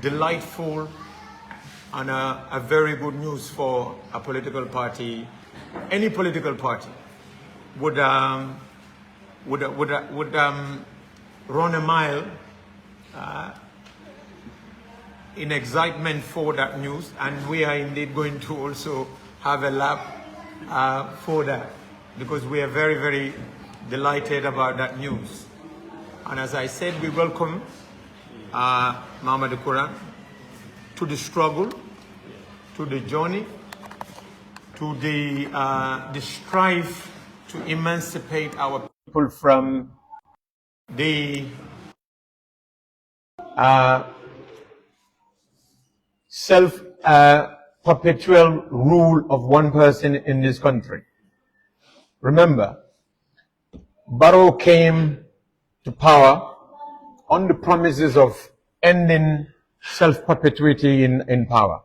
delightful and a very good news for a political party. Any political party would run a mile in excitement for that news, and we are indeed going to also have a lap for that, because we are very, very delighted about that news. And as I said, we welcome Mamadi Kurang to the struggle, to the journey, to the strive to emancipate our people from the perpetual rule of one person in this country. Remember, Barrow came to power on the promises of ending self-perpetuity in power,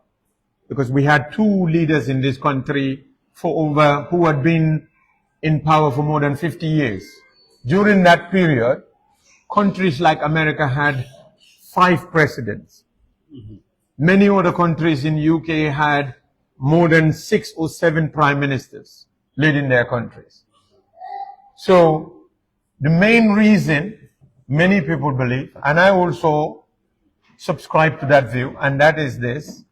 because we had two leaders in this country who had been in power for more than 50 years. During that period, countries like America had 5 presidents. Many other countries in UK had more than 6 or 7 prime ministers leading their countries. So the main reason many people believe, and I also subscribe to that view, and that is this: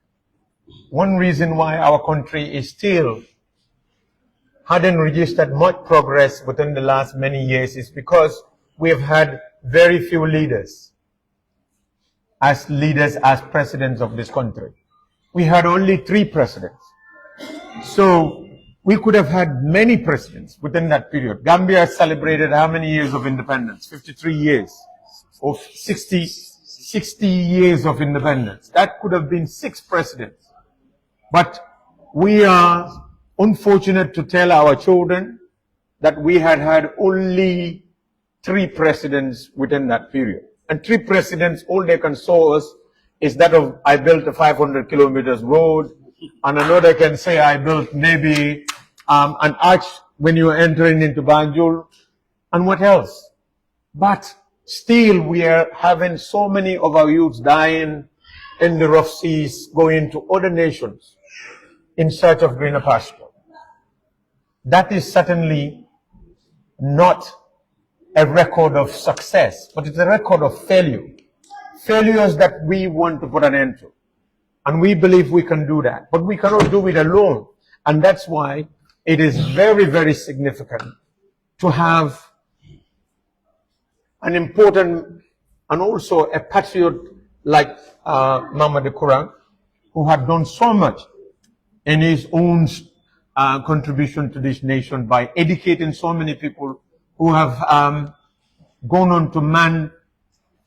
one reason why our country is still hadn't registered much progress within the last many years is because we have had very few leaders as presidents of this country. We had only 3 presidents. So we could have had many presidents within that period. Gambia celebrated how many years of independence? 53 years. Or 60 years of independence. That could have been 6 presidents. But we are unfortunate to tell our children that we had only 3 presidents within that period. And 3 presidents, all they can show us is that of, I built a 500 kilometers road, and another can say I built maybe an arch when you are entering into Banjul, and what else? But still we are having so many of our youths dying in the rough seas, going to other nations in search of greener pasture. That is certainly not a record of success, but it's a record of failure. Failures that we want to put an end to. And we believe we can do that, but we cannot do it alone. And that's why it is very, very significant to have an important and also a patriot like Mamadi Kurang, who had done so much in his own contribution to this nation by educating so many people who have gone on to man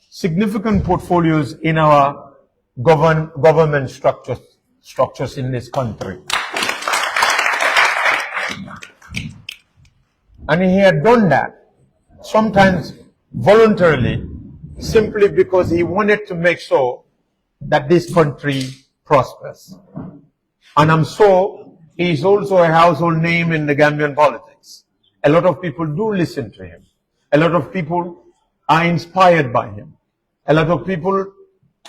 significant portfolios in our government structures in this country. And he had done that, sometimes voluntarily, simply because he wanted to make sure that this country prospers. And I'm sure he is also a household name in the Gambian politics. A lot of people do listen to him. A lot of people are inspired by him. A lot of people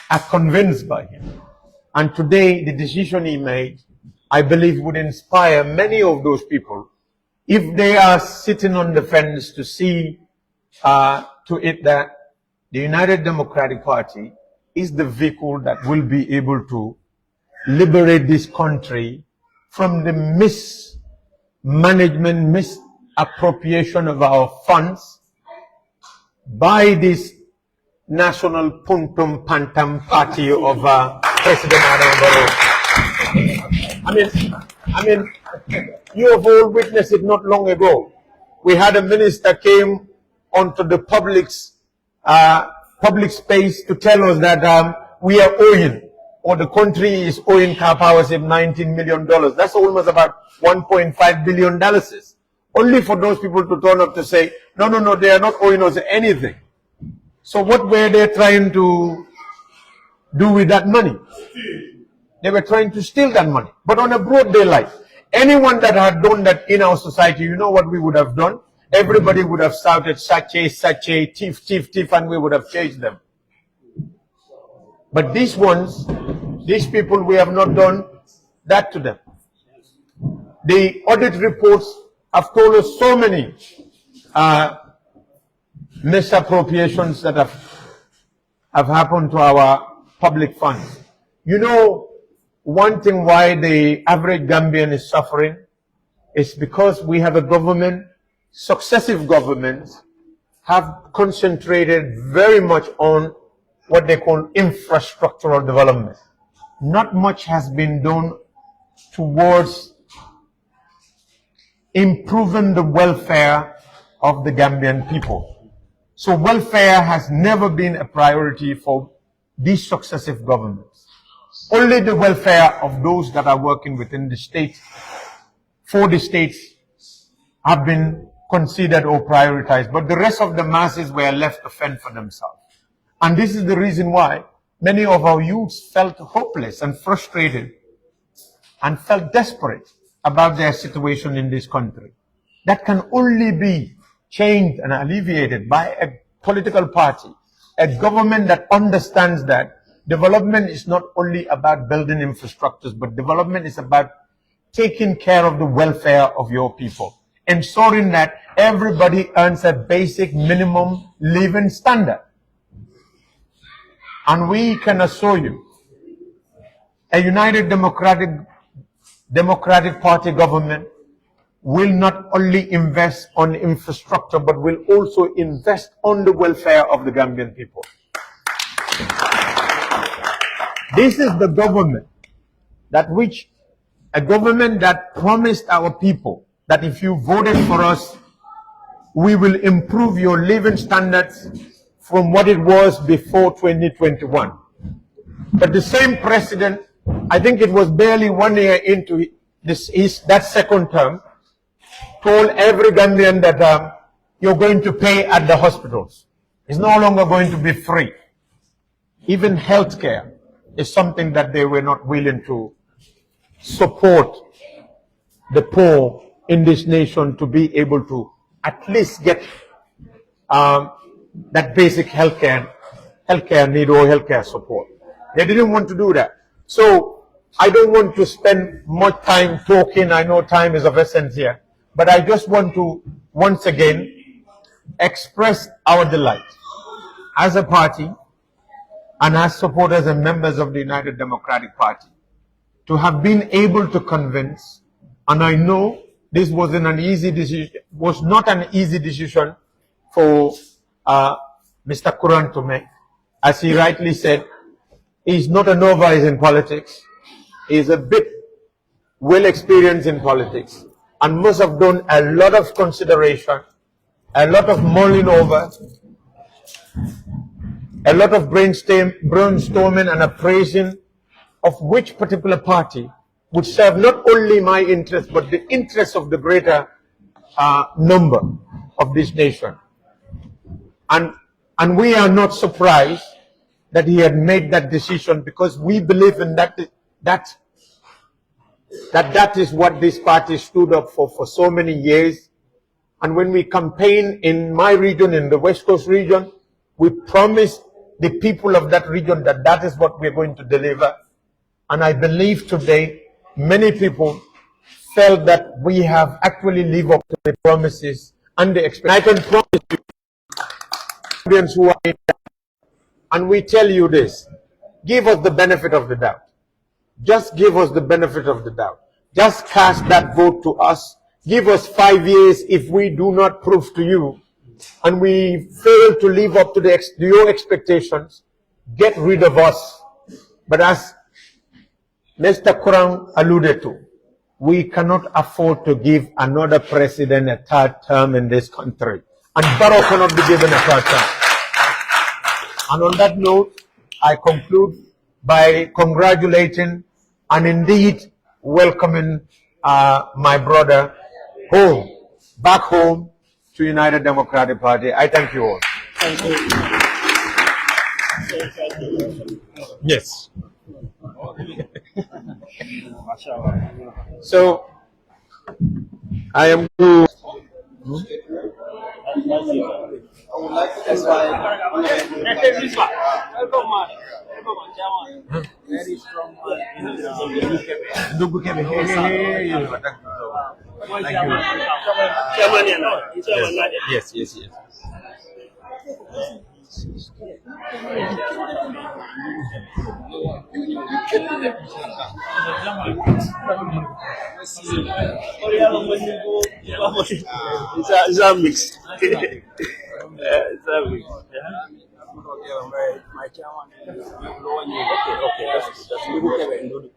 are convinced by him. And today, the decision he made, I believe, would inspire many of those people, if they are sitting on the fence, to see to it that the United Democratic Party is the vehicle that will be able to liberate this country from the mismanagement, misappropriation of our funds by this national puntum pantam party of President Adam Barrow. I mean, you have all witnessed it not long ago. We had a minister came onto the public space to tell us that we are owing, or the country is owing Car Powership $19 million. That's almost about $1.5 billion. Only for those people to turn up to say, no, they are not owing us anything. So what were they trying to do with that money? They were trying to steal that money, but on a broad daylight. Anyone that had done that in our society, you know what we would have done? Everybody would have shouted, "Sache, sache, thief, thief, thief," and we would have chased them. But these ones, these people, we have not done that to them. The audit reports have told us so many misappropriations that have happened to our public funds. You know, one thing why the average Gambian is suffering is because we have a government, successive governments have concentrated very much on what they call infrastructural development. Not much has been done towards improving the welfare of the Gambian people. So welfare has never been a priority for these successive governments. Only the welfare of those that are working within the state, for the states, have been considered or prioritized, but the rest of the masses were left to fend for themselves. And this is the reason why many of our youths felt hopeless and frustrated and felt desperate about their situation in this country. That can only be changed and alleviated by a political party, a government that understands that development is not only about building infrastructures, but development is about taking care of the welfare of your people, ensuring that everybody earns a basic minimum living standard. And we can assure you, a united Democratic Party government will not only invest on infrastructure, but will also invest on the welfare of the Gambian people. This is the government a government that promised our people that if you voted for us, we will improve your living standards from what it was before 2021. But the same president, I think it was barely 1 year into that second term, told every Gambian that you're going to pay at the hospitals. It's no longer going to be free. Even healthcare is something that they were not willing to support the poor in this nation to be able to at least get that basic healthcare need or healthcare support. They didn't want to do that. So I don't want to spend much time talking. I know time is of essence here, but I just want to once again express our delight as a party and as supporters and members of the United Democratic Party to have been able to convince, and I know this wasn't an easy decision, was not an easy decision for Mr. Kurang to make. As he rightly said, he's not a novice in politics. He's a bit well experienced in politics and must have done a lot of consideration, a lot of mulling over, a lot of brainstorming and appraising of which particular party would serve not only my interest, but the interests of the greater number of this nation. And we are not surprised that he had made that decision, because we believe in that is what this party stood up for so many years. And when we campaign in my region, in the West Coast region, we promised the people of that region that that is what we're going to deliver. And I believe today many people felt that we have actually lived up to the promises and the expectations. I can promise you, Indians who are in doubt, and we tell you this, give us the benefit of the doubt. Just give us the benefit of the doubt. Just cast that vote to us. Give us 5 years. If we do not prove to you and we fail to live up to your expectations, get rid of us. But as Mr. Kurang alluded to, we cannot afford to give another president a third term in this country. And Barrow cannot be given a third term. And on that note, I conclude by congratulating and indeed welcoming my brother home, back home to United Democratic Party. I thank you all. Thank you. Yes. So I am to. I would like to invite Very strong in Yes, yes, yes. It's a mix. It's a mix. My chairman. Okay, that's good.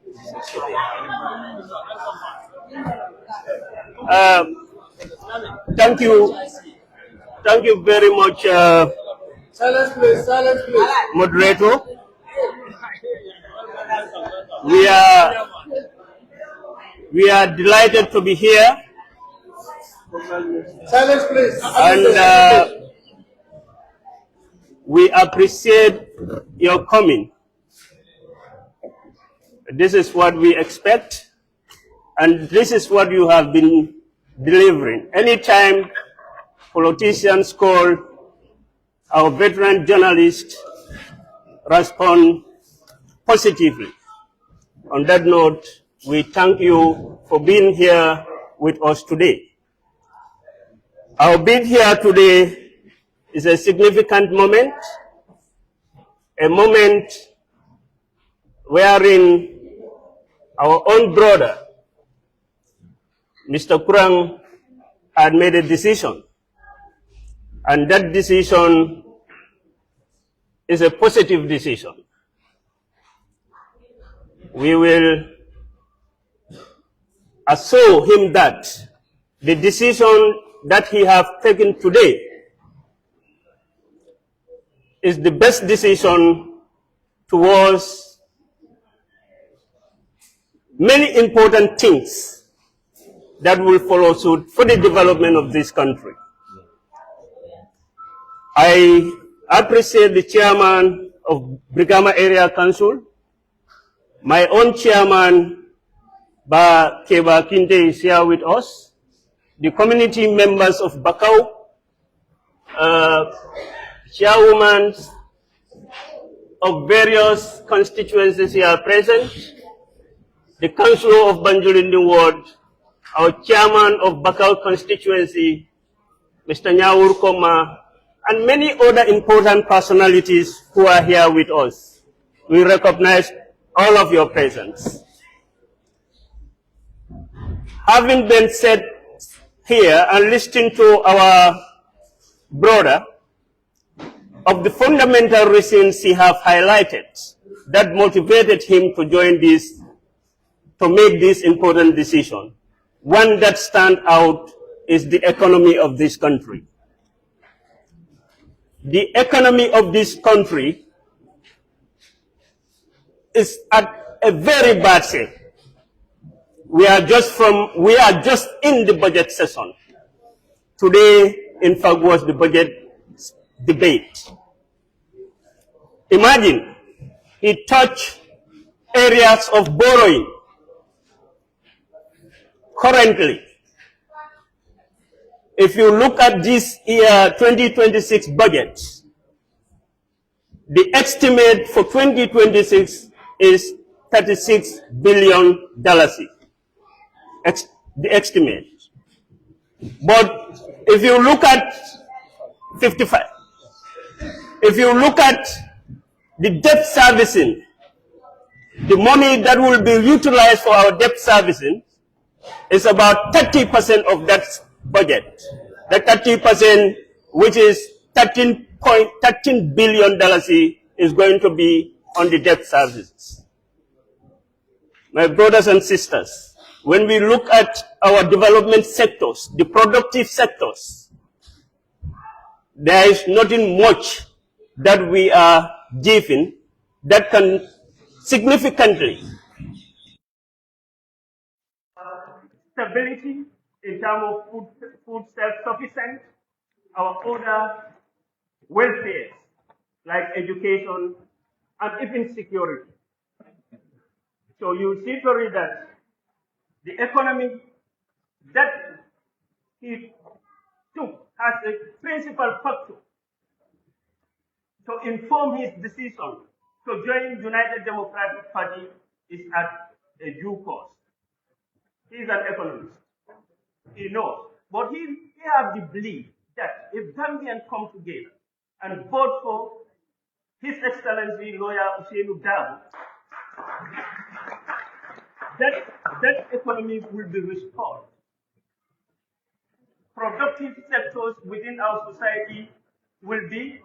Thank you. Thank you very much, Silence, please. Silence, please. moderator. We are delighted to be here, Silence, please. and we appreciate your coming. This is what we expect, and this is what you have been delivering. Anytime politicians call, our veteran journalists respond positively. On that note, we thank you for being here with us today. Our being here today is a significant moment, a moment wherein our own brother, Mr. Kurang, had made a decision. And that decision is a positive decision. We will assure him that the decision that he has taken today is the best decision towards many important things that will follow suit for the development of this country. I appreciate the chairman of Brigama Area Council, my own chairman, Ba Keba Kinte, is here with us, the community members of Bakau, chairwomen of various constituencies here present, the councillor of Banjulindi Ward, our chairman of Bakau constituency, Mr. Nyawur Koma, and many other important personalities who are here with us. We recognize all of your presence. Having been said here and listening to our brother, of the fundamental reasons he have highlighted that motivated him to join this, to make this important decision, one that stands out is the economy of this country. The economy of this country is at a very bad shape. We are just in the budget session. Today, in fact, was the budget debate. Imagine, it touched areas of borrowing. Currently, if you look at this year 2026 budget, the estimate for 2026 is $36 billion. The estimate. But if you look at 55, if you look at the debt servicing, the money that will be utilized for our debt servicing is about 30% of that budget. The 30%, which is $13 billion, is going to be on the debt services. My brothers and sisters, when we look at our development sectors, the productive sectors, there is nothing much that we are giving that can significantly stability in terms of food self-sufficient, our other welfare, like education and even security. So you see, Tori, that the economy that he took as a principal factor to inform his decision to join United Democratic Party is at a due cost. He is an economist. He knows. But he has the belief that if Gambians come together and vote for His Excellency Lawyer Ousainou Darboe, that economy will be restored. Productive sectors within our society will be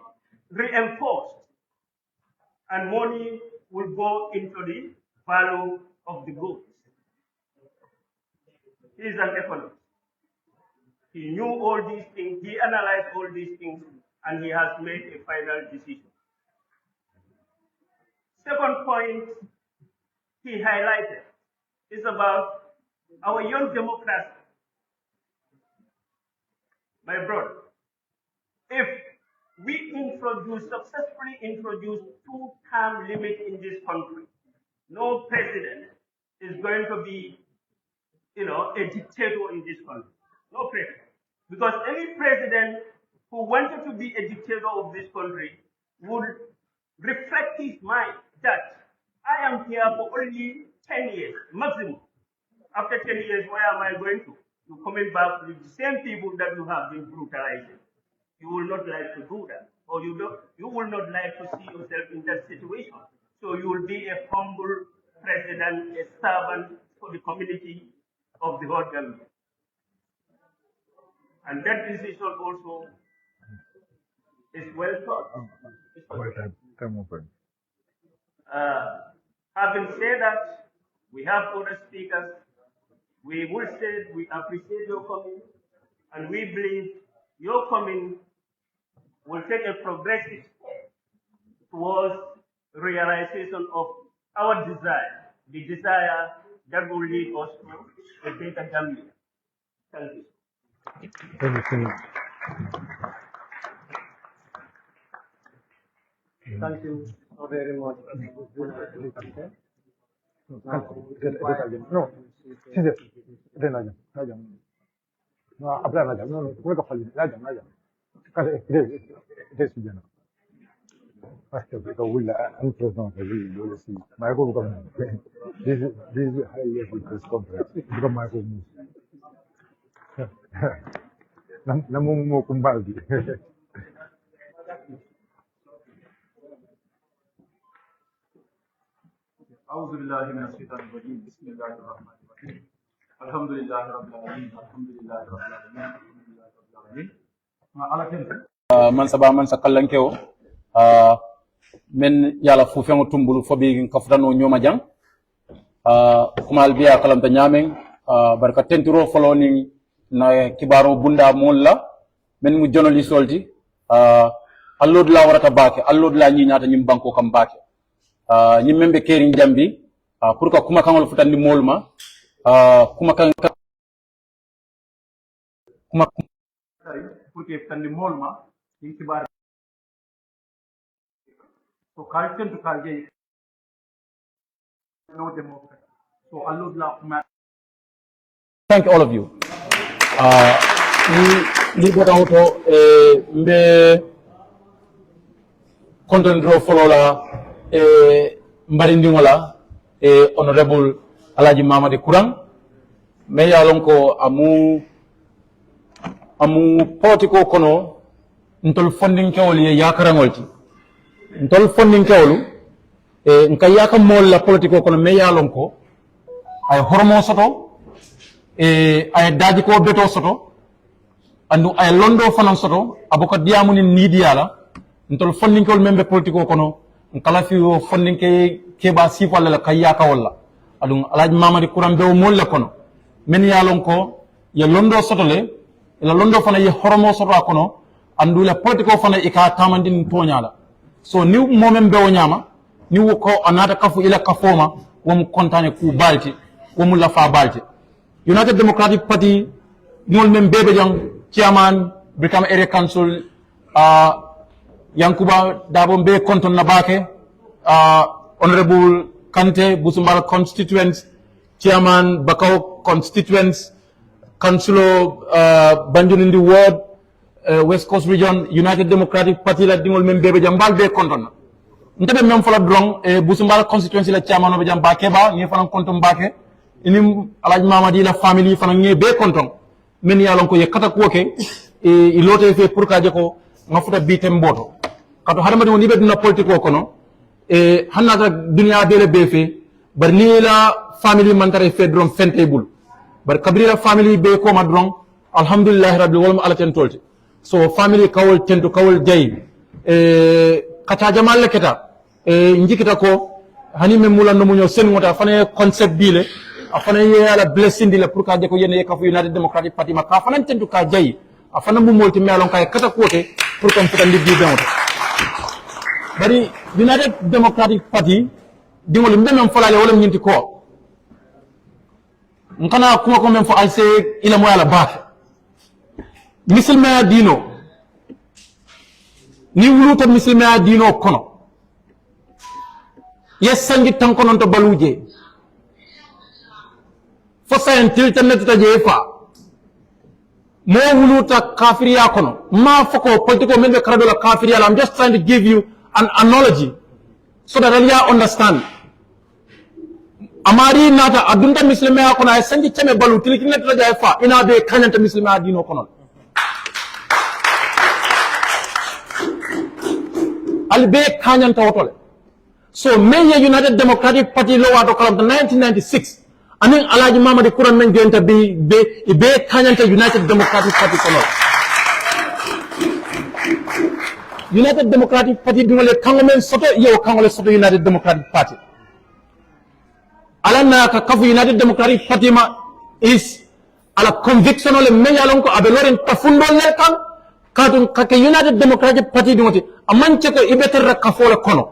reinforced, and money will go into the value of the goods. He is an economist. He knew all these things, he analyzed all these things, and he has made a final decision. Second point he highlighted is about our young democracy. My brother, if we successfully introduce two-term limit in this country, no president is going to be, a dictator in this country. No president. Because any president who wanted to be a dictator of this country would reflect his mind that I am here for only 10 years, maximum. After 10 years, where am I going to? You're coming back with the same people that you have been brutalizing. You will not like to do that. Or you will not like to see yourself in that situation. So you will be a humble president, a servant for the community of the whole Gambia. And that decision also is well thought. Having said that, we have other speakers. We will say we appreciate your coming, and we believe your coming will take a progressive step towards realization of our desire, the desire that will lead us to a better Gambia. Thank you. Thank you very much. No, no, apply no, no, no, أعوذ بالله من الشيطان الرجيم بسم الله الرحمن الرحيم الحمد لله رب العالمين الحمد لله رب العالمين الحمد لله رب العالمين ما على كده من سبا من سكالنكو من يالا فوفيان تمبلو فبي كفدانو نيوما جان كمال بيا كلام تنيامين بركة تنترو فلوني na kibaro bunda molla men mu jonoli solti allod la warata bake allod la ñi ñata ñim banko kam bake ñim membe keri jambi pour que kuma kangol futandi molma kuma kan kuma pour que futandi molma ñi kibar so kalten to kalje no democracy so allod la kuma. Thank all of you. Ni bota auto mbe content draw follow la mbarindi ngola honorable Alaji Mamadi Kurang me yalon ko amu politiko kono ntol funding kewol ye yakarangolti ntol funding kewolu nka yaka mol la politiko kono me yalon ko ay hormo soto ay daji ko beto soto andu ay londo fanan soto aboka diamuni ni diala ntol funding kol membe politiko kono nkala fi funding ke ba sifal la kayya ka walla adun Alaji Mamadi Kurang be mol la kono men yalon ko ye londo soto le la londo fana ye horomo soto kono andu la politiko fana e ka tamandin toñala so ni momem be wonyama ni ko anata kafu ila kafoma wom kontane ku balti wom la fa balti United Democratic Party mol mem bebe jang chairman Brikama Area Council Yankuba Dabo be konton na bake honorable Kante Busumbala constituents chairman Bakau constituents councilor Banjulindi ward West Coast region United Democratic Party la dingol mem bebe jang bal be konton ntabe mem fola drong e busumbala constituency la chairman be jam ba keba ni fanan kontum bake ini alaji mamadi la family fanan ngi be konton men yalon ko yakata ko ke e ilote fe pour ka je ko ngafuta bitem boto kato hadama woni be dina politique ko no e hanna dunya be le be fe bar ni la family man tare fe drom fentebul bar kabrila family be ko ma drom alhamdulillah rabbil alamin ala ten tolti so family kawol tento kawol jay kata jamal le keta njikita ko hani me mulan no munyo sen ngota fane concept bile afana ye ala blessing dile pour ka je ko yene ka fu United Democratic Party ma ka fana tento ka jay afana mu molti melon kay kata kote pour kon futa ndi bi bengoto bari United Democratic Party dingol mbem folale wala nyinti ko nkana kuma ko men fo alse ila mo ala baake misilma dino ni wuluta misilma dino kono yesangi tan kono to baluje fo sayen tiltanati taje fa mo wuluta kafiriya kono ma foko politiko men be karado la kafiriya I'm just trying to give you an analogy so that you understand amari nata adunta muslima kono ay sangi chame balu tilkinati taje fa ina be kanyanta muslima dino kono albe kanyanta wotole so meye United Democratic Party lo wato kala 1996 anin alaji Mamadi Kurang men genta be kanyanta United Democratic Party kono United Democratic Party dingole kangomen soto yo kangole soto United Democratic Party alana ka kafu United Democratic Party ma is ala conviction ole menyalon ko abeloren tafundo le kan kadun kake United Democratic Party dingoti amanche ko ibeter kafole kono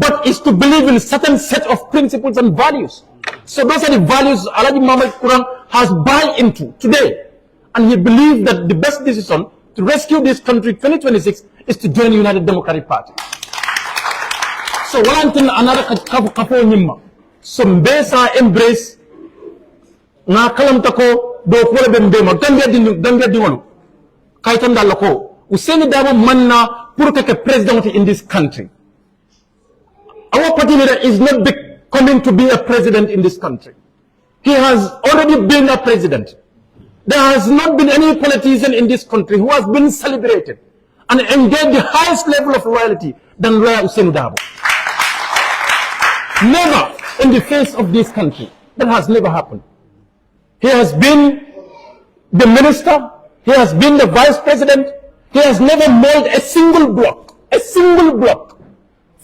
but is to believe in certain set of principles and values. So those are the values Alaji Mamadi Kurang has buy into today, and he believes that the best decision to rescue this country 2026 is to join the United Democratic Party. So one another kapo nyimma so mbesa embrace na kalam tako do ko be mbema gambia dingolu kaytan dal ko useni dama manna pour que president in this country. Our party leader is not coming to be a president in this country. He has already been a president. There has not been any politician in this country who has been celebrated and enjoyed the highest level of loyalty than Lawyer Hussein Dabo. Never in the face of this country. That has never happened. He has been the minister. He has been the vice president. He has never molded a single block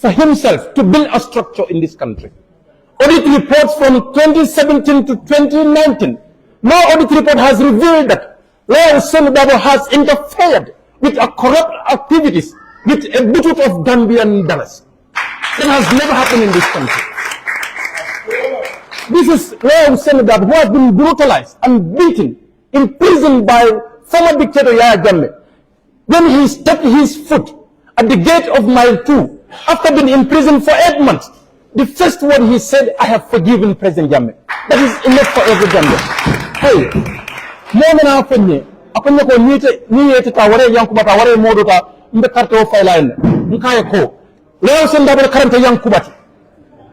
for himself to build a structure in this country. Audit reports from 2017 to 2019, no audit report has revealed that Lawyer Hussein Dabo has interfered with a corrupt activities with a budget of Gambian dollars. That has never happened in this country. This is Lawyer Hussein Dabo who has been brutalized and beaten, imprisoned by former dictator Yahya Jammeh. When he stepped his foot at the gate of Mile 2, after being imprisoned for 8 months, the first word he said, I have forgiven President Jammeh. That is enough for every Gambian. Hey, momena apenye ko niyete ta ware yankubata ware modota mbe carte o faylaine nkaye ko lew sen dabal karanta yankubati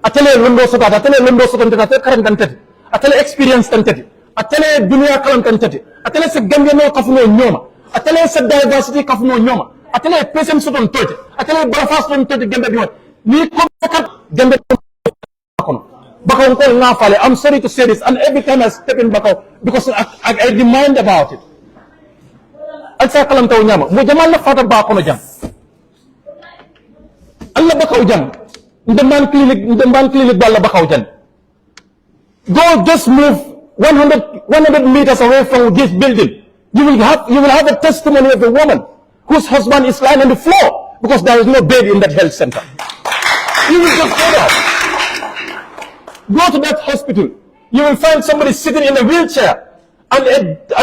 atele londo sota atele londo sota atele karanta tati atele experience tati atele dunia kalam tati atele se Gambia no kafuno nyoma atele se diversity kafuno nyoma atele presence soton tote atele balafas ton tote Gambia bi ni ko kat Gambia kono bakaw ko nga fale. I'm sorry to say this, and every time I step in bakaw because I demand about it. Alsa kalam taw nyama mo jamal la fata ba kono jam alla bakaw jam ndemban clinic balla bakaw jam go just move 100 meters away from this building. You will have a testimony of a woman whose husband is lying on the floor because there is no bed in that health center. You will just go there. Go to that hospital. You will find somebody sitting in a wheelchair and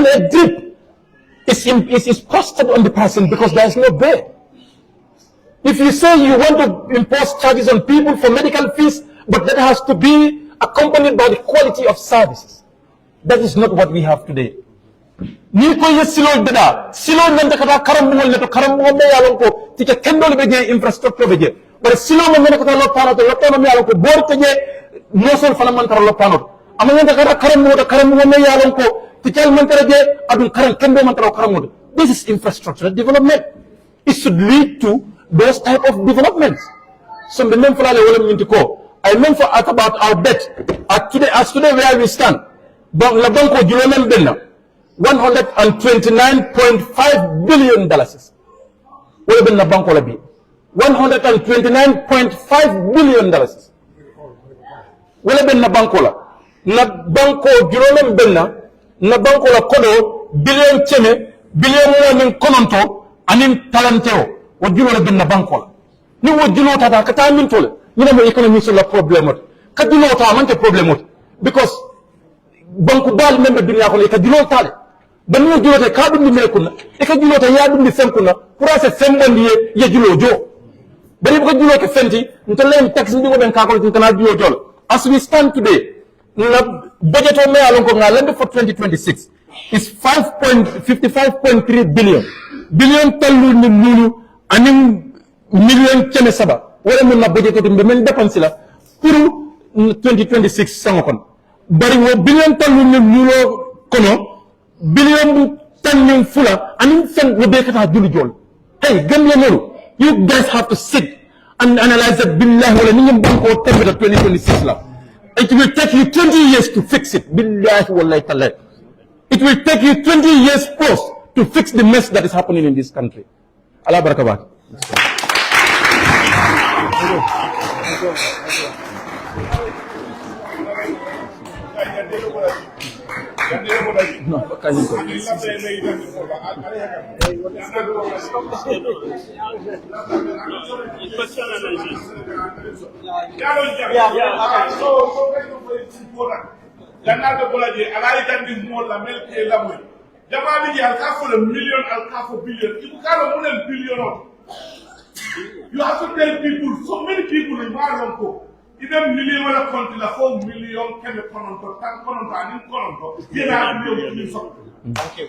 a drip is posted on the person because there is no bed. If you say you want to impose charges on people for medical fees, but that has to be accompanied by the quality of services. That is not what we have today. Ni ko yesilo dada silo nanta kata karam mo neto karam mo me yalon ko tike kendol be je infrastructure be je bare silo mo ngene ko loppano mi yalon ko borte je nosol fana man tar loppano ama ngene kara karam mo me yalon ko tical man tar je adun karam kembe man tar karam mo. This is infrastructural development. It should lead to those type of developments. So the men fulale wala minti ko I meant for at about our debt as today where we stand la banko julomen benna $129.5 billion wala benna banko la bi $129.5 billion wala benna banko la na banko julomen benna na banko la kodo billion cheme billion mo min kononto anin talanteo wo julola benna banko la ni wo julo tata kata min tole ni mo economy sur la problème ka julo ta man te problème because banku bal membe dunya ko ka julo tale ban mo julo te ka dum me kunna e ka julo ta ya dum sem kunna pour asa sembondi ye julo jo bari ko julo ke fenti ntole tax ndi ko ben ka ko tan julo jol as we stand today na budget o me alon ko ngalande for 2026 is 55.3 billion tallu ni nulu anim million keme saba wala mun na budget to men dépense la pour 2026 sango kon bari wo billion tallu ni nulu kono billion tan ni fula anim fen wo be kata dulu jol hey Gambia nolu you guys have to sit and analyze it billahi wala ni banko tembe 2026 la it will take you 20 years to fix it billahi wallahi ta'ala. It will take you 20 years plus to fix the mess that is happening in this country. Allah barakabat. Jangan bolaje alai kan di mall la mel ke la moy jama bi al ka fo le million al ka fo billion ibu ka lo munen billion you have to tell people so many people in Marlon ko ida million wala compte la fo million ken konon to tan konon ta ni konon to yena million ni so thank you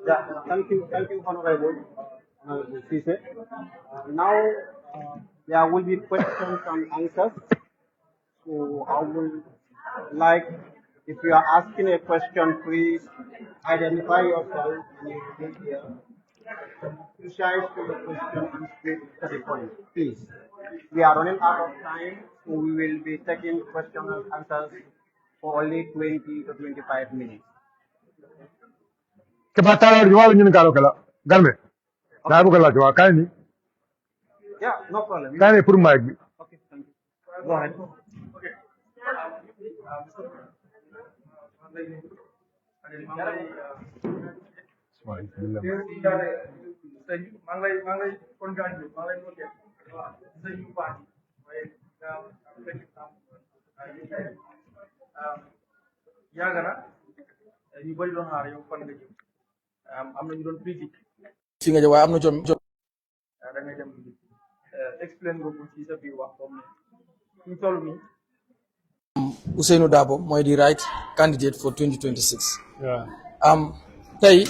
Yeah, thank you, Honorable Sise. Now there will be questions and answers. So I would like, if you are asking a question, please identify yourself and your media. Precise to the question and straight to the point, please. We are running out of time, so we will be taking questions and answers for only 20 to 25 minutes. Kebatala jual nyun kalo kala galme. Nabu kala jual kani. Yeah, no problem. Kani pur mic. Okay, thank you. Go ahead. Okay. Manglay konjanju manglay noke zayu party yagana ñu bari doon xaar yow fan nga jëm am na ñu doon critique Fi nga way amna jom da ngay dem explain nga ko ci sa biir wax comme ñu tollu ni Ousseynou Dabo moy di right candidate for 2026. Yeah. Tay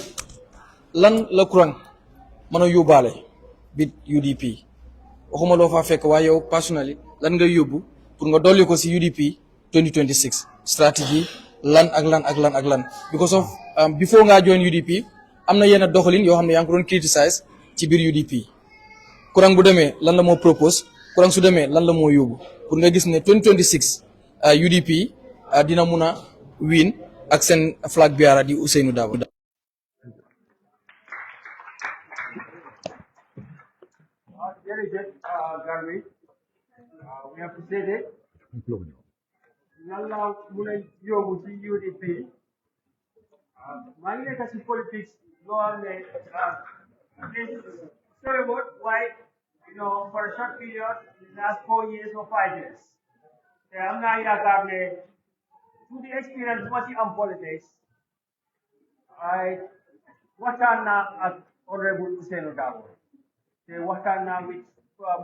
lan la Kurang mëna yóbbaale bit UDP waxuma loo fa fekk waaye yow personally lan nga yóbbu pour nga dolli ko si UDP 2026 strategy lan ak lan because of before nga join UDP am na yenn doxalin yoo xam ne yaa ngi ko doon criticize ci biir UDP Kurang bu demee lan la moo propose Kurang su demee lan la moo yóbbu pour nga gis ne 2026 UDP dina mun a win ak seen flag bearer di Ousseynou Dabo. Garvey, we have to say that Yalla Mulay Yogu UDP. Many kasi politics no this story about why for a short period, the last 4 years or 5 years. I'm not to the experience watching on politics. What are now Honorable Ousseynou Dabo? What are now with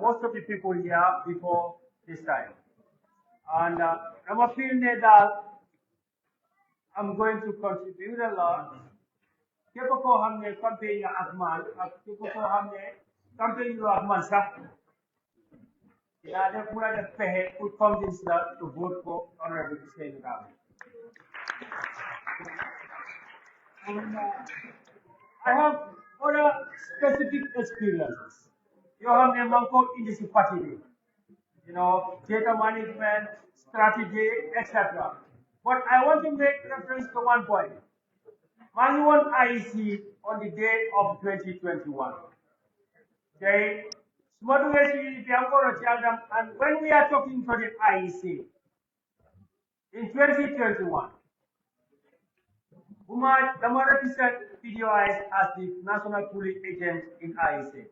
most of the people here before this time. And I'm a feeling that I'm going to contribute a lot. Képp koo xam ne campagne nga ak man ak képp koo xam ne campagne yu ak man sax dinaa def mun a def pexe pour convince la to vote for honorable Ousainou Darboe. I have other specific experiences. You have a man called in this party, data management, strategy, etc. But I want to make reference to one point. Man won IEC on the day of 2021. Okay? And when we are talking to the IEC in 2021, Dama represent PDOIS as the national pooling agent in IEC.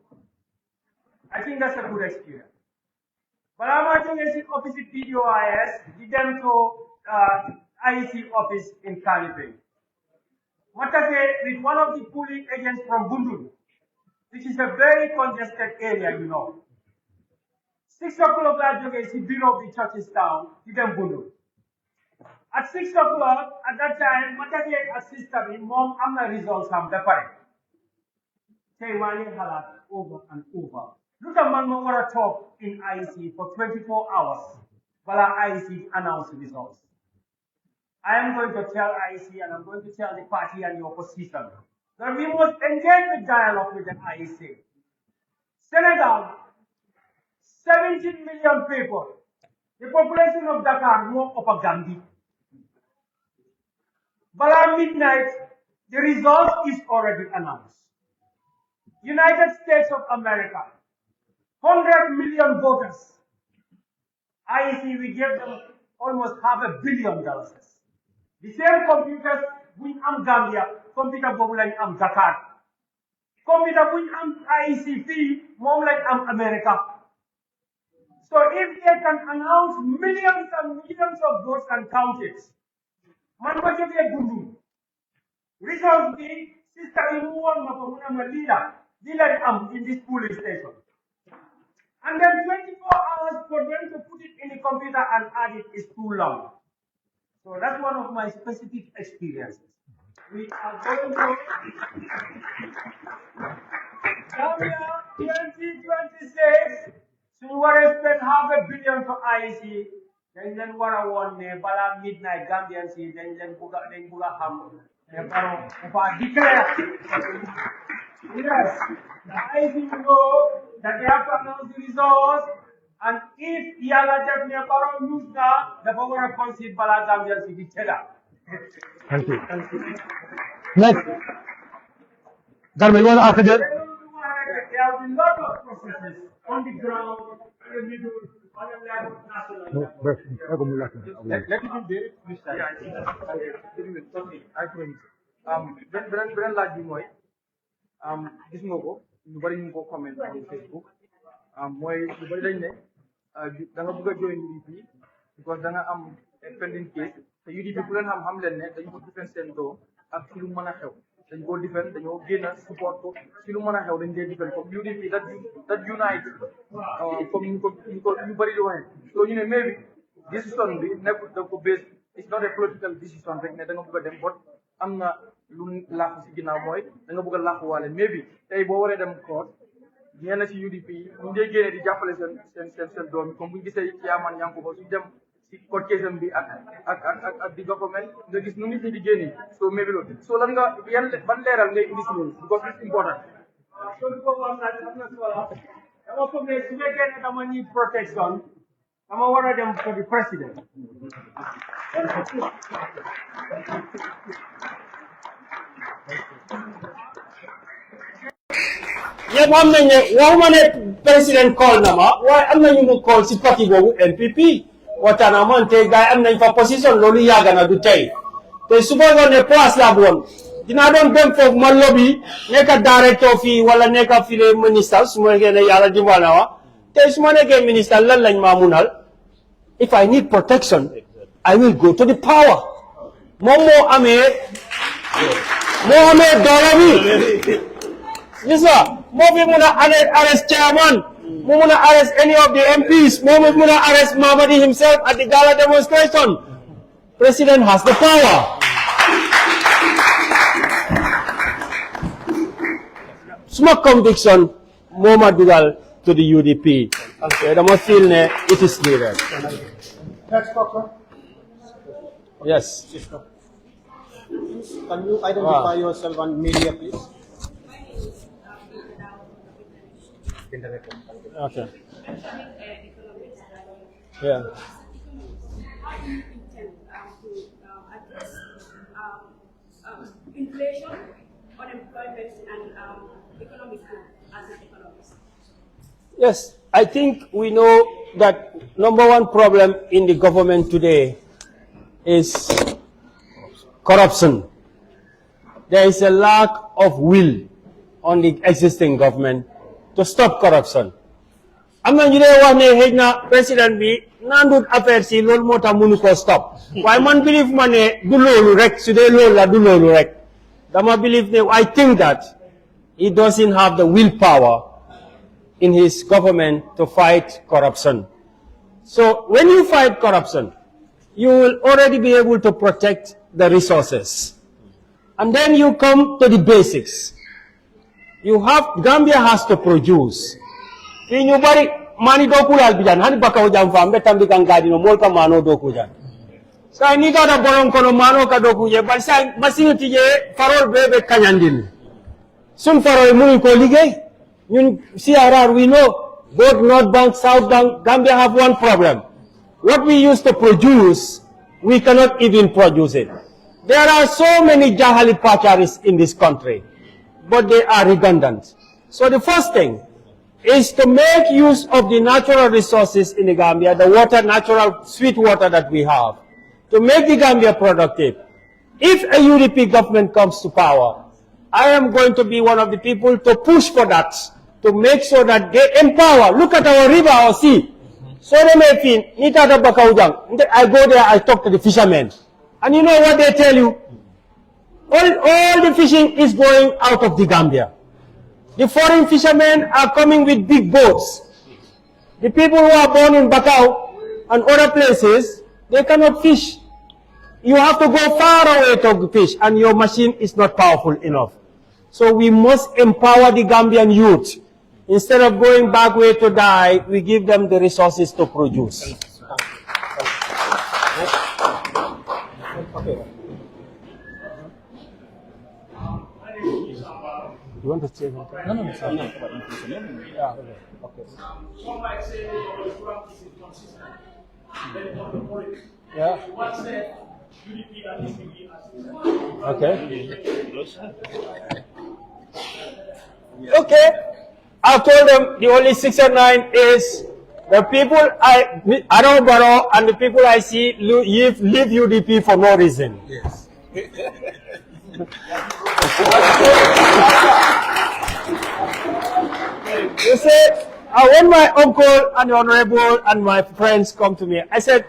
I think that's a good experience. But I'm going to opposite PDOIS, lead them to IEC office in Calibre. What I say with one of the pooling agents from Bundul, which is a very congested area, 6 o'clock, I is the bureau of the churches town, lead them Bundul. At 6 o'clock, at that time, what I say assistant me, mom, I'm the results of the party. Say, Wali Halat over and over. Look at man, want to talk in IEC for 24 hours while IEC announce the results. I am going to tell IEC and I'm going to tell the party and the opposition that we must engage the dialogue with the IEC. Senegal, 17 million people. The population of Dakar more upper Gambia. But at midnight, the result is already announced. United States of America, 100 million voters. IEC, we gave them almost $500 million. The same computers we am Gambia, computer bobu like am Dakar. Computer we am IEC fee, more like am America. So if they can announce millions and millions of votes and count it, man wa joge gundu. Results be sister in one leader am in this polling station. And then 24 hours for them to put it in the computer and add it is too long. So that's one of my specific experiences. We are going to Gambia 2026. So we want to spend $500 million for IEC. Then what I want, Bala midnight Gambian see, then Buga Ham. If I declare, yes, the IEC know that they have to announce the results. And if Yala Jeffney Baro use that, the power of concede Bala Gambian City Cheddar. Thank you. Next. Garme, you want to ask again? There have been a lot of processes on the ground, in the middle, on the level of national. Let me be very precise. I promise. Beneen laaj bi mooy gis nga ko ñu bari ñu ko comment ci Facebook mooy ñu bari dañ ne da nga bëgg a join UDP because da nga am pending case te UDP ku leen xam leen ne dañu ko defend seen doo ak ci lu mën a xew dañ ko defend dañoo génn support ko ci lu mën a xew dañ dee defend comme UDP that unite comme ñu bari di waxee so ñu ne maybe décision bi nekkul da ko base it's not a political decision rek ne da nga bëgg a dem bot am na lu làqu si ginnaaw mooy da nga bëgg a làquwaale maybe tey boo waree dem court ñenn si UDP yi ñu dee génnee di jàppale seen doom yi comme bu ñu gisee Yaaman Yankuba su dem si court case am bi ak di government nga gis nu nit ñi di génnee so maybe loolu so lan nga ban leeral ngay indi si loolu because it's important. So dama foog ne su fekkee ne dama need protection dama war a dem for the president. yéen am nañ ne waxuma ne président call na ma waaye am nañu mu call si parti boobu NPP waxtaan ak man te gars yi am nañ fa position loolu yàgg na du tey te su boogoon ne place la woon dinaa doon dem foofu ma lobby nekk directeur fii wala nekk fii ministre su ma nekkee ne yàlla dimbal na wa te su ma nekkee ministre lan lañ maa munal if I need protection I will go to the power moom moo amee doole bi gis nga moo fi mun a arrest chairman mu mun a arrest any of the MPs moo mun a arrest Mamadi himself at the gala demonstration. President has the power suma conviction moma dugal to the UDP. Okay, the feel it is needed. Next talker. Yes. Can you identify yourself on media, please? Okay. Yeah. Inflation, unemployment, and economic growth as an economist? Yes, I think we know that number one problem in the government today is corruption. There is a lack of will on the existing government to stop corruption. I'm not going to president be nandut affaire si lol mota munu ko stop. Why man believe mane du lolu rek su de lol la du lolu rek. Dama believe I think that he doesn't have the willpower in his government to fight corruption. So when you fight corruption, you will already be able to protect the resources. And then you come to the basics. Gambia has to produce. Mani dokula albijan, hani baka ujam fa, mbeta mbika ngadi no molka mano dokujan. Sa ni kada bolong kono mano ka dokuje, but sa masino tije farol bebe kanyandin. Sun farol muni ko ligay. Yun CRR, we know, both North Bank, South Bank, Gambia have one problem. What we used to produce, we cannot even produce it. There are so many Jahali Pacharis in this country, but they are redundant. So the first thing is to make use of the natural resources in the Gambia, the water, natural sweet water that we have, to make the Gambia productive. If a UDP government comes to power, I am going to be one of the people to push for that, to make sure that they empower. Look at our river, our sea. So they may feel, I go there, I talk to the fishermen. And you know what they tell you? All the fishing is going out of the Gambia. The foreign fishermen are coming with big boats. The people who are born in Bakau and other places, they cannot fish. You have to go far away to fish, and your machine is not powerful enough. So we must empower the Gambian youth. Instead of going back way to die, we give them the resources to produce. You want to say something? No. Yeah, okay. Some might say Kurang is inconsistent. Then it comes to politics. Yeah. One said UDP and UDP as Okay. I told them the only 6 and 9 is the people I don't borrow and the people I see leave UDP for no reason. Yes. You see, when my uncle and the honorable and my friends come to me, I said,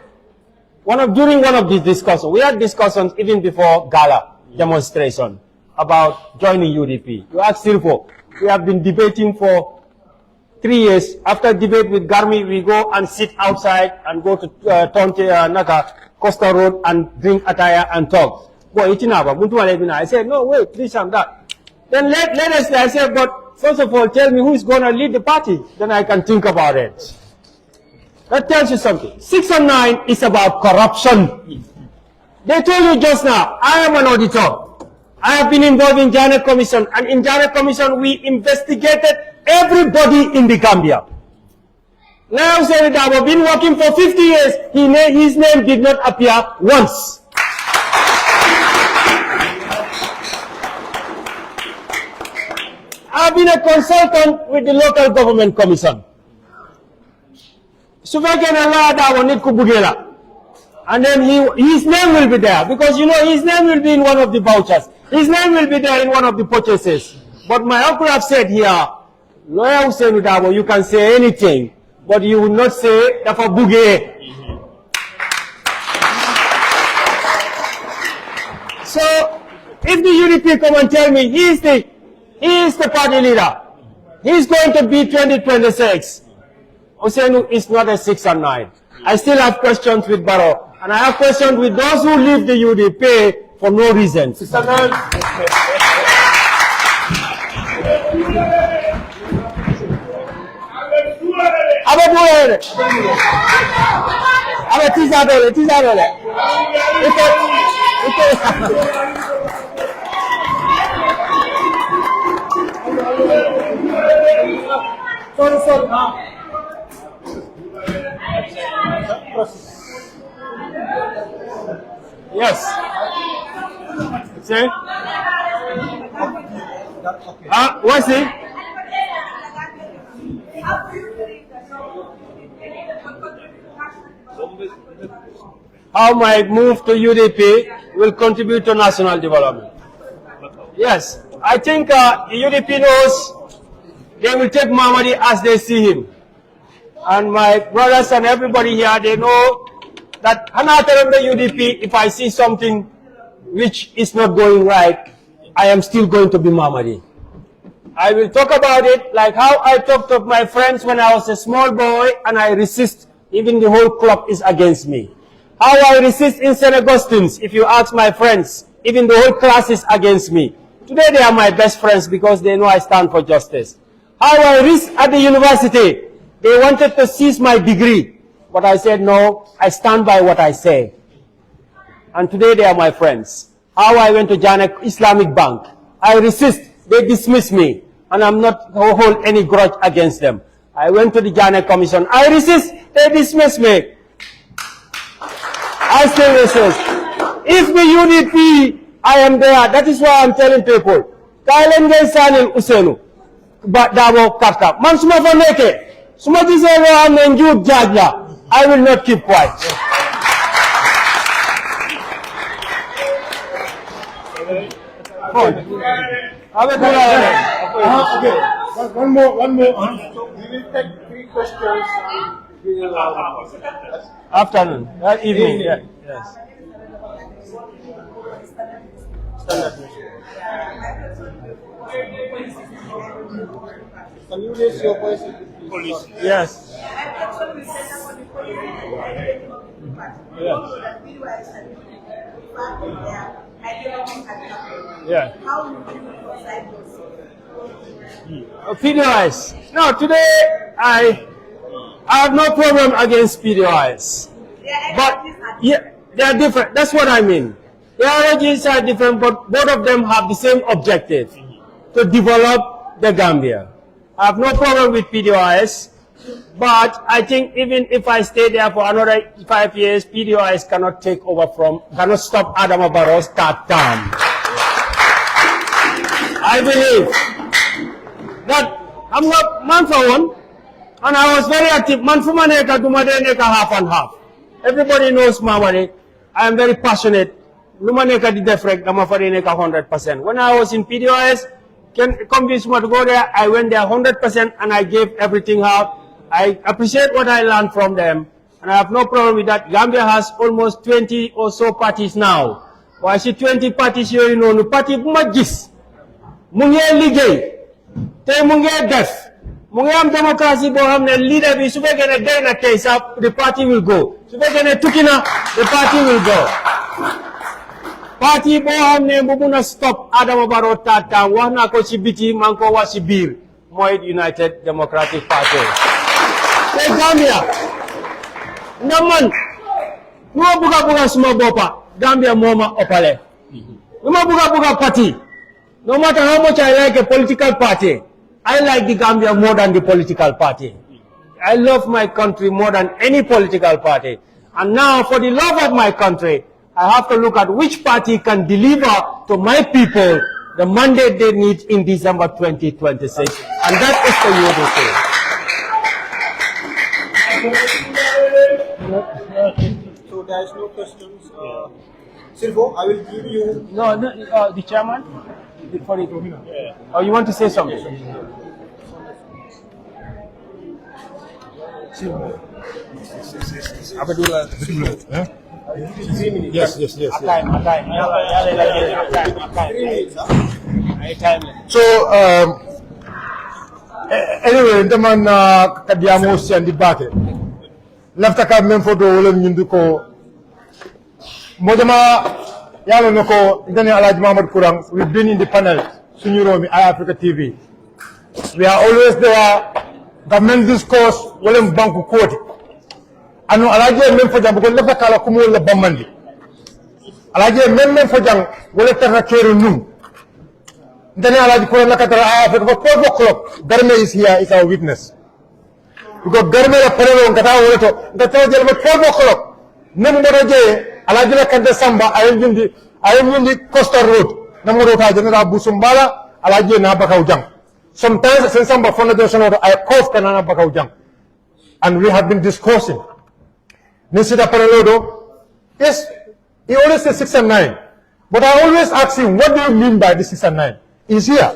during one of these discussions, we had discussions even before Gala demonstration about joining UDP. You ask Silvo, we have been debating for 3 years. After debate with Garmi, we go and sit outside and go to Costa Road and drink attire and talk. I said, no, wait, this and that. Then let us, I said, but first of all, tell me who is going to lead the party. Then I can think about it. That tells you something. 6 and 9 is about corruption. They told you just now, I am an auditor. I have been involved in Janet Commission, and in Janet Commission, we investigated everybody in the Gambia. Now, Senator, I've been working for 50 years. His name did not appear once. I've been a consultant with the local government commission. And then his name will be there, because you know his name will be in one of the vouchers. His name will be there in one of the purchases. But my uncle have said here, Lawyer Hussein Udabo, you can say anything, but you will not say Dafa Buge. So if the UDP come and tell me he is the party leader, he is going to be 2026, Hussein is not a 6 and 9. I still have questions with Barrow, and I have questions with those who leave the UDP for no reason. Sister Girl. Yes. See? What's it? How my move to UDP will contribute to national development. Yes, I think UDP knows they will take Mamadi as they see him. And my brothers and everybody here, they know that the UDP, if I see something which is not going right, I am still going to be Mamadi. I will talk about it like how I talked to my friends when I was a small boy and I resist, even the whole club is against me. How I resist in St. Augustine's, if you ask my friends, even the whole class is against me. Today they are my best friends because they know I stand for justice. How I resist at the university, they wanted to seize my degree, but I said no, I stand by what I say. And today they are my friends. How I went to Janek Islamic Bank, I resist, they dismiss me, and I'm not hold any grudge against them. I went to the Janek Commission, I resist, they dismiss me. I still resist. If the UDP, I am there, that is why I'm telling people, Kailen ngay sanil usenu, but dabo karta. Man suma fa neke, suma gisee lo am ne njut jaaj la, I will not keep quiet. Okay. One more. We will take 3 questions. Afternoon, evening, yeah. Yes. Can you raise your voice? Police. Yes. Yeah. How would you decide PDOIs. No, today I have no problem against PDOIs. But yeah, they are different. That's what I mean. Their ideas are different, but both of them have the same objective, to develop the Gambia. I have no problem with PDOIs, but I think even if I stay there for another 5 years, PDOIs cannot take over cannot stop Adama Barrow's third term. I believe that I'm not man for one, and I was very active. Man for maneka, dumadeneka half and half. Everybody knows Mamadi. I am very passionate. Lumaneka di defrek, damafarineka 100%. When I was in PDOS, can convince me to go there, I went there 100% and I gave everything out. I appreciate what I learned from them, and I have no problem with that. Gambia has almost 20 or so parties now. Why see 20 parties here, you know, no party magis. Munge ligay, te munge def. Munge am democracy bo hamne leader bi sube gene dena case up, the party will go. Sube gene tukina, the party will go. Party bo hamne mubuna stop Adama Barrow tata wana ko si biti manko wa si bir Moed United Democratic Party. Te Gambia. Naman. Nuwa buga suma bopa. Gambia moma opale. Nuwa buga party. No matter how much I like a political party, I like the Gambia more than the political party. I love my country more than any political party. And now, for the love of my country, I have to look at which party can deliver to my people the mandate they need in December 2026. And that is So there is no questions. Silvo, I will give you. No, the chairman? Before you go. Oh, you want to say something? Yes. So, anyway, the man kadiamo si andi bake. Lafta ka memfo do wala nyundu ko modama yalo nako Daniel Alhaji Muhammad Kurang. We've been in the panel Sunyuromi, iAfrica TV. We are always there. Government discourse, Willem Banku Koti. Anu alaje men fojang because lefa kala kumo le bamandi. Alaje men fojang wala tarna keru num. Then alaje ko la katara Africa for 12 o'clock. Garme is here, is our witness. Because Garme la parelo ngata wala to ngata jel 12 o'clock. Nem je alaje la kante samba ayindi Costa Road. Namoro ta general Busumbala alaje na bakaw jang. Sometimes since samba foundation I cough kanana bakaw jang. And we have been discussing. Nisita Parelodo, yes, he always says 6 and 9. But I always ask him, what do you mean by the 6 and 9? He's here.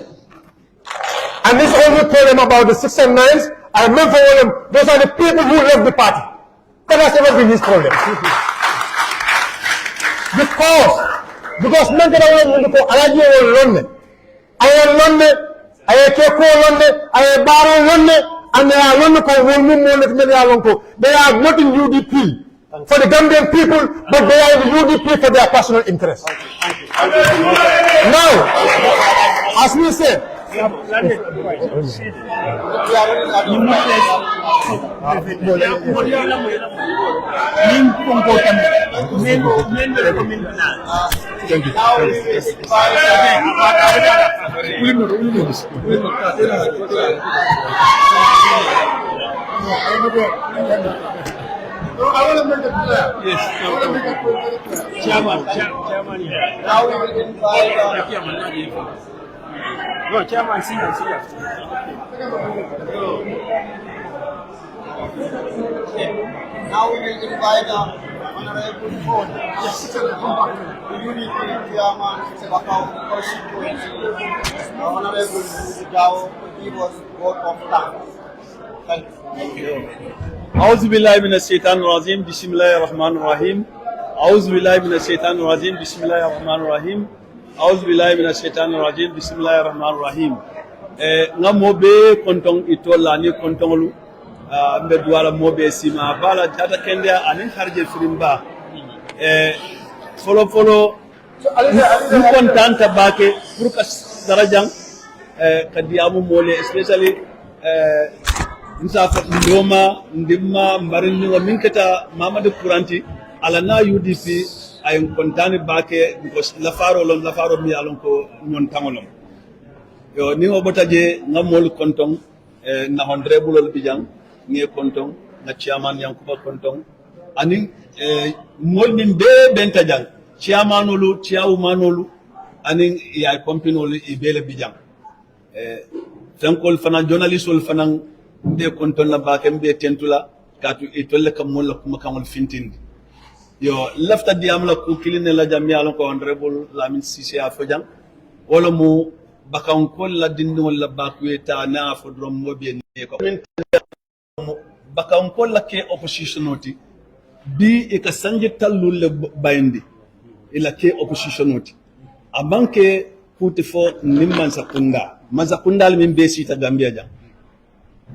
And this only told him about the 6 and 9s. I remember him, those are the people who left the party. That has never been his problem. Because men I am London, I am Keko London, I am Baro London, and they are London, they are not in UDP for the Gambian people, but they are in UDP for their personal interests. Now, as we said, No, I want to make it clear. Yes. I want to make it clear. Chairman. Now we will invite. No, Chairman, see you. Now we will invite Honorable Ford, the UDP Chairman, Bakau constituency, Honorable Mujao, to give us vote of thanks. Thank you. أعوذ بالله من الشيطان الرجيم بسم الله الرحمن الرحيم أعوذ بالله من الشيطان الرجيم بسم الله الرحمن الرحيم أعوذ بالله من الشيطان الرجيم بسم الله الرحمن الرحيم ngamobe kontong itolani kontonglu mbe duwala mobe sima bala jata kende anin harje firimba folo ñu kontanta bake pour que darajang kadiamu mole especially Insafa Ndoma, Ndima, Maringo, Minketa, Mamadi Kuranti, Alana UDP, I am contani bake because Lafaro mi alonko nyon tangolom. Yo ni obotaje ngamol kontong na honorable bijang ni kontong na chairman yankuba kontong ani mol min be bentajang chairmanolu chairmanolu ani ya kompinolu ibele bijang tankol fana journalistol fana mbe konton la bake mbe tentula katu itolle kam mon la kuma kamol fintindi yo lafta diam la ko kiline la jamia lon ko honorable Lamin Cissé a fojang wala mo bakam kol la dindi wala bakwe ta na fodrom mo be ni ko bakam kol la ke opposition oti bi e ka sanje tallul le bayndi ila ke opposition oti abanke puti fo nimman sakunda mazakunda min be sita Gambia jang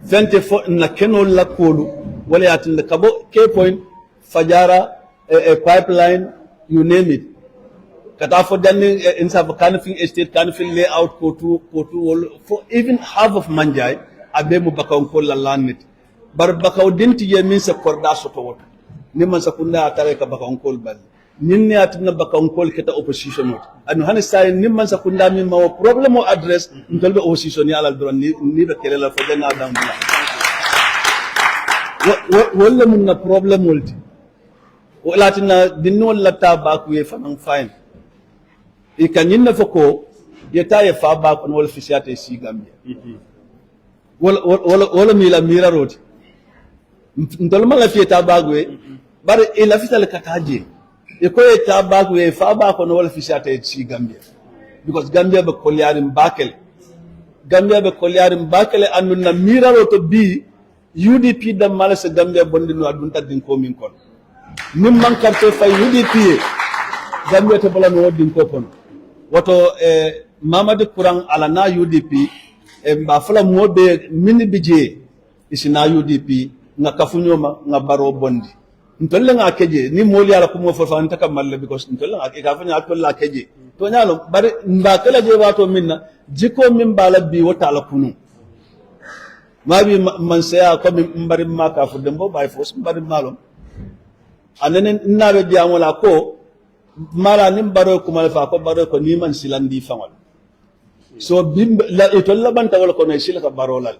24 na keno la kolu wala yatin da kabo K point fajara a pipeline you name it kata for dan insa kanifing estate kanifing layout ko to for even half of manjay abe mu bakaw ko la lanit bar bakaw dinti ye min sa korda soto wot ni man sa kunda atare ka bakaw ko bal nin ne atina bakaw ko keta opposition wot anu hani say ni man sa kunda min ma problem o address ndolbe opposition ya ala dron ni be kelela fo dana dam wala mun na problem wolti wala tina dinno la tabaku ye fanan fine e kanyin na foko yeta ye fa ba kon wala fisiate si Gambia wala mira roti ndol ma la fieta bagwe bar e la fitale kataje e ko yeta bagwe fa ba kon wala fisiate si Gambia because Gambia be kolyarim bakele annun na mira roto bi UDP da malasa Gambia bondi no adunta din ko min kon nim man carte fay UDP Gambia to bala no din ko kon woto Mamadi Kurang ala na UDP mba fala mo be mini bije isina UDP nga kafunyoma nga baro bondi ntolle nga keje ni moli ala kumo fo fa ntaka malle because ntolle nga ke ka fanya atolla keje to nyalo bari mba kala je wato minna jiko min bala bi wata ala kunu mabi man saya ko min mbari maka fu dembo bay fo mbari malom anene nabe diamola ko mala nim baro ko mal fa ko baro ko ni man silandi fangol so bim la itolla banta wala ko ne silaka barolal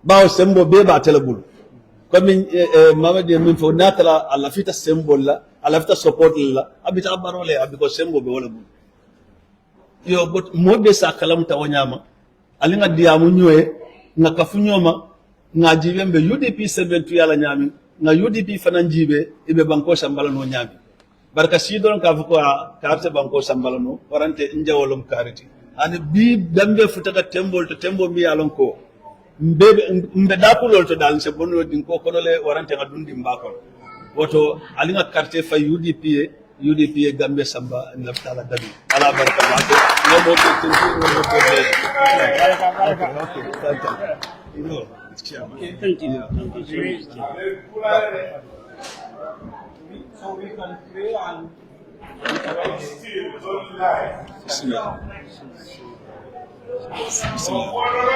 bawo sembo be ba telebul comme Mamadi min fo natala alla fita symbol la alla fita support la abita barole abiko sembo be wala bu yo but modde sa kalam tawanyama alinga diamu nyoe nga kafunyoma nga jibembe UDP 72 yala nyami nga UDP fanan jibe ibe banko sambala no nyami barka sidon ka fuko carte banko sambala no warante njawolum kariti ani bi dambe futata tembol to tembo mi yalon ko mbe dakulol to dal se bonno din ko konole warante nga dundi mbakon woto alinga carte fa UDP Gambia samba naftala dabi ala barka bake no mo to tinti no mo to So we can pray and still don't lie. Bismillah. Bismillah.